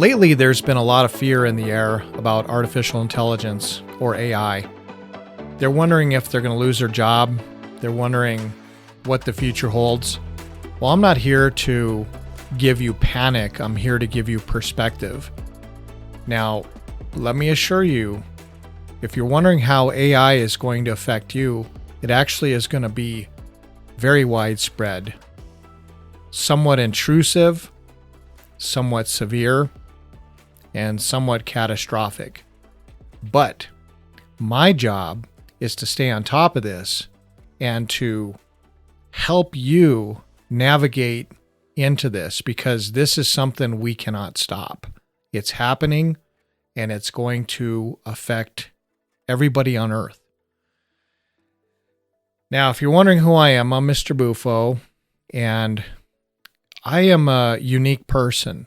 Lately, there's been a lot of fear in the air about artificial intelligence or AI. They're wondering if they're going to lose their job. They're wondering what the future holds. Well, I'm not here to give you panic. I'm here to give you perspective. Now, let me assure you, if you're wondering how AI is going to affect you, it actually is going to be very widespread, somewhat intrusive, somewhat severe, and somewhat catastrophic. But my job is to stay on top of this and to help you navigate into this, because this is something we cannot stop. It's happening, and it's going to affect everybody on Earth. Now, if you're wondering who I am, I'm Mr. Bufo, and I am a unique person.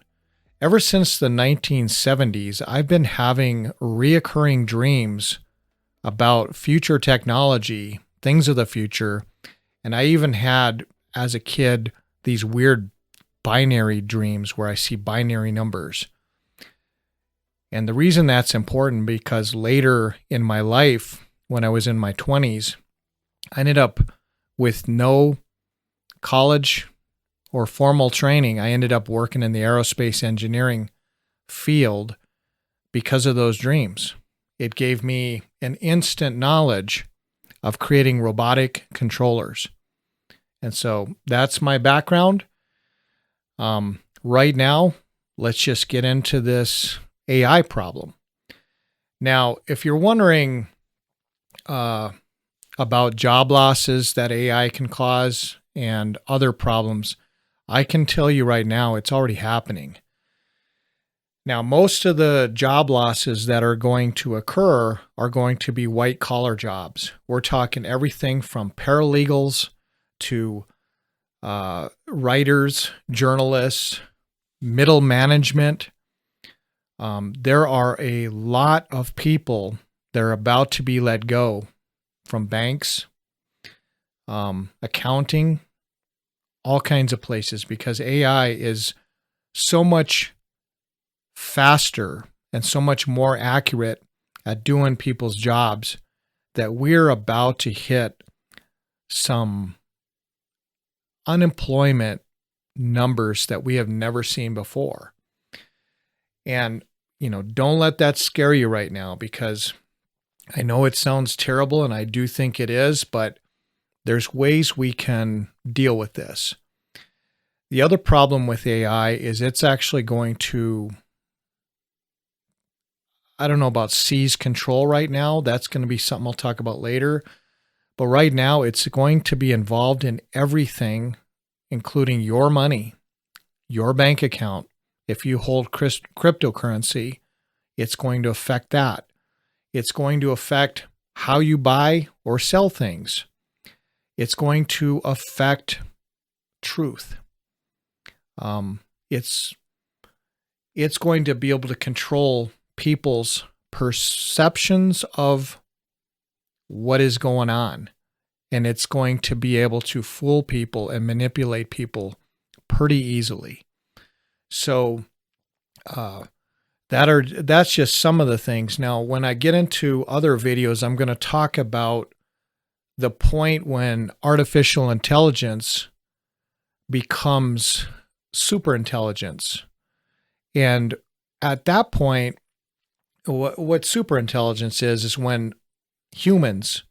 Ever since the 1970s, I've been having reoccurring dreams about future technology, things of the future, and I even had, as a kid, these weird binary dreams where I see binary numbers. And the reason that's important, because later in my life, when I was in my 20s, I ended up with no college or formal training. I ended up working in the aerospace engineering field because of those dreams. It gave me an instant knowledge of creating robotic controllers. And so that's my background. Right now, let's just get into this AI problem. Now, if you're wondering about job losses that AI can cause and other problems, I can tell you right now, it's already happening. Now, most of the job losses that are going to occur are going to be white-collar jobs. We're talking everything from paralegals to writers, journalists, middle management. There are a lot of people that are about to be let go from banks, accounting, all kinds of places, because AI is so much faster and so much more accurate at doing people's jobs that we're about to hit some unemployment numbers that we have never seen before. And, don't let that scare you right now, because I know it sounds terrible, and I do think it is, but there's ways we can deal with this. The other problem with AI is it's actually going to, I don't know about seize control right now. That's going to be something I'll talk about later. But right now, it's going to be involved in everything, including your money, your bank account. If you hold cryptocurrency, it's going to affect that. It's going to affect how you buy or sell things. It's going to affect truth. It's going to be able to control people's perceptions of what is going on. And it's going to be able to fool people and manipulate people pretty easily. So that's just some of the things. Now, when I get into other videos, I'm going to talk about the point when artificial intelligence becomes super intelligence. And at that point, what super intelligence is when humans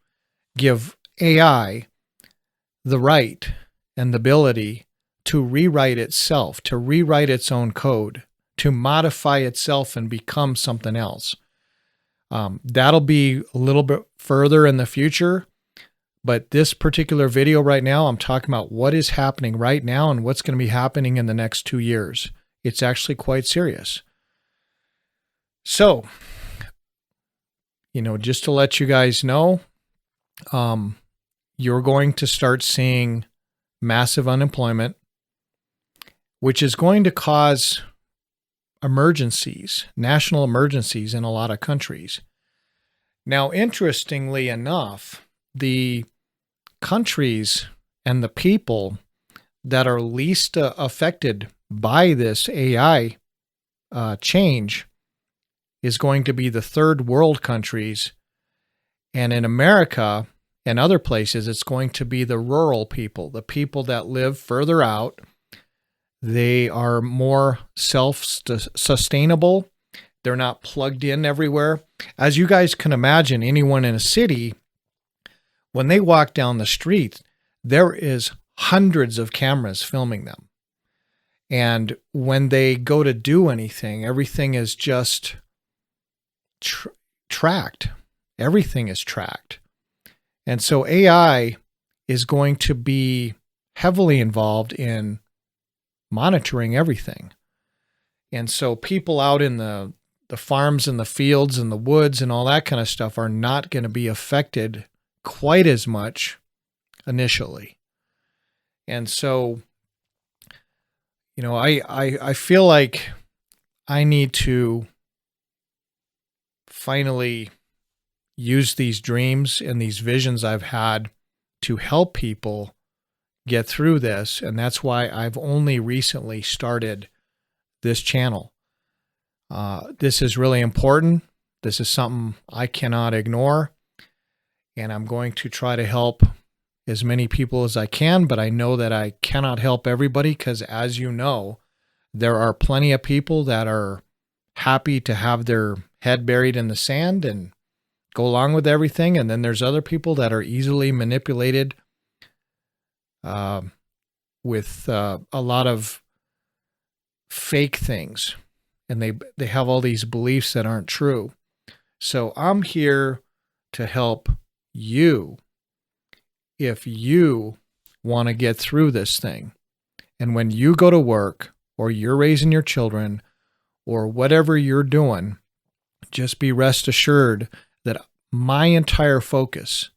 give AI the right and the ability to rewrite itself, to rewrite its own code, to modify itself and become something else. That'll be a little bit further in the future, but this particular video right now, I'm talking about what is happening right now and what's going to be happening in the next 2 years. It's actually quite serious. So, just to let you guys know, you're going to start seeing massive unemployment, which is going to cause emergencies, national emergencies in a lot of countries. Now, interestingly enough, the countries and the people that are least affected by this AI change is going to be the third world countries. And in America and other places, it's going to be the rural people, the people that live further out. They are more self-sustainable. They're not plugged in everywhere. As you guys can imagine, anyone in a city, when they walk down the street, there is hundreds of cameras filming them. And when they go to do anything, everything is just tracked. Everything is tracked. And so AI is going to be heavily involved in monitoring everything. And so people out in the farms and the fields and the woods and all that kind of stuff are not going to be affected quite as much initially. And so, I feel like I need to finally use these dreams and these visions I've had to help people get through this. And that's why I've only recently started this channel. This is really important. This is something I cannot ignore. And I'm going to try to help as many people as I can, but I know that I cannot help everybody because, as you know, there are plenty of people that are happy to have their head buried in the sand and go along with everything. And then there's other people that are easily manipulated with a lot of fake things. And they have all these beliefs that aren't true. So I'm here to help you if you want to get through this thing. And when you go to work or you're raising your children or whatever you're doing, just be rest assured that my entire focus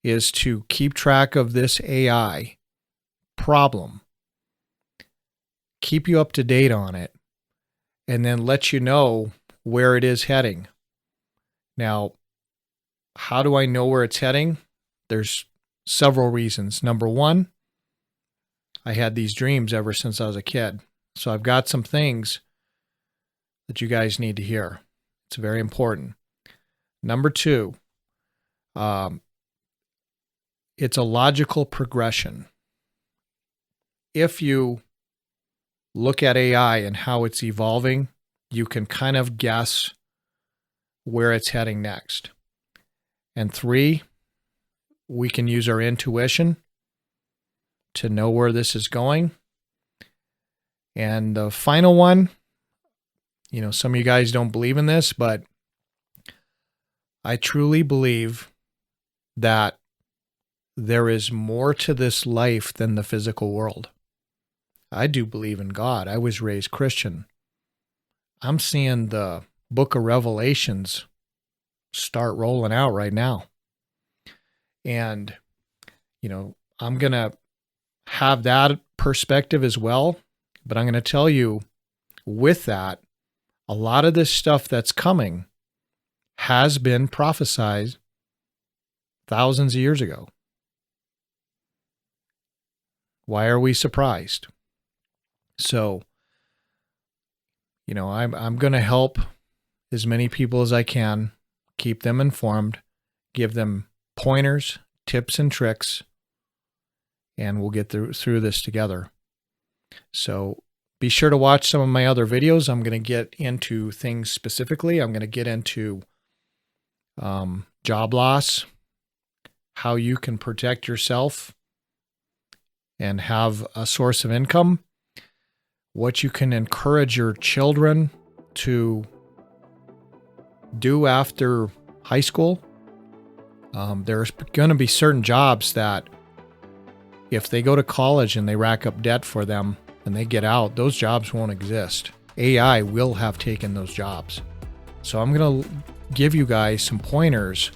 is to keep track of this AI problem, keep you up to date on it, and then let you know where it is heading. Now, how do I know where it's heading? There's several reasons. Number one, I had these dreams ever since I was a kid. So I've got some things that you guys need to hear. It's very important. Number two, it's a logical progression. If you look at AI and how it's evolving, you can kind of guess where it's heading next. And three, we can use our intuition to know where this is going. And the final one, some of you guys don't believe in this, but I truly believe that there is more to this life than the physical world. I do believe in God. I was raised Christian. I'm seeing the book of Revelations start rolling out right now. And, I'm going to have that perspective as well. But I'm going to tell you, with that, a lot of this stuff that's coming has been prophesied thousands of years ago. Why are we surprised? So, I'm going to help as many people as I can, keep them informed, give them pointers, tips, and tricks, and we'll get through this together. So be sure to watch some of my other videos. I'm going to get into things specifically. I'm going to get into job loss, how you can protect yourself and have a source of income, what you can encourage your children to do after high school. There's going to be certain jobs that if they go to college and they rack up debt for them and they get out, those jobs won't exist. AI will have taken those jobs. So I'm going to give you guys some pointers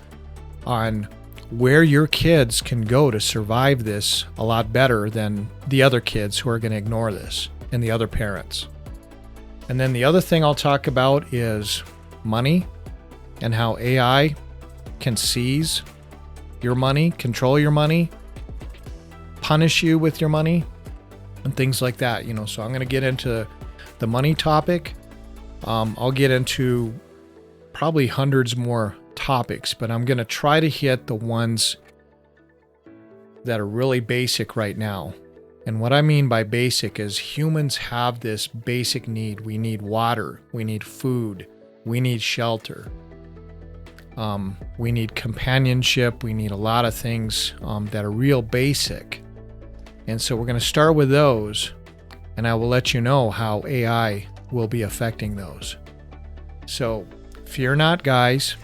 on where your kids can go to survive this a lot better than the other kids who are going to ignore this and the other parents. And then the other thing I'll talk about is money and how AI can seize your money, control your money, punish you with your money, and things like that. So I'm going to get into the money topic I'll get into probably hundreds more topics, but I'm going to try to hit the ones that are really basic right now. And what I mean by basic is humans have this basic need. We need water, we need food, we need shelter, we need companionship, we need a lot of things that are real basic. And so we're going to start with those, and I will let you know how AI will be affecting those. So fear not, guys.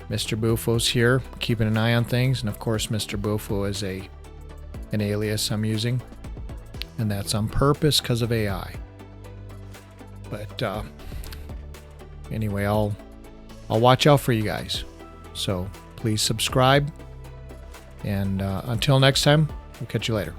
Mr. Bufo's here, keeping an eye on things. And of course, Mr. Bufo is an alias I'm using. And that's on purpose because of AI. But anyway, I'll watch out for you guys. So please subscribe. And until next time, we'll catch you later.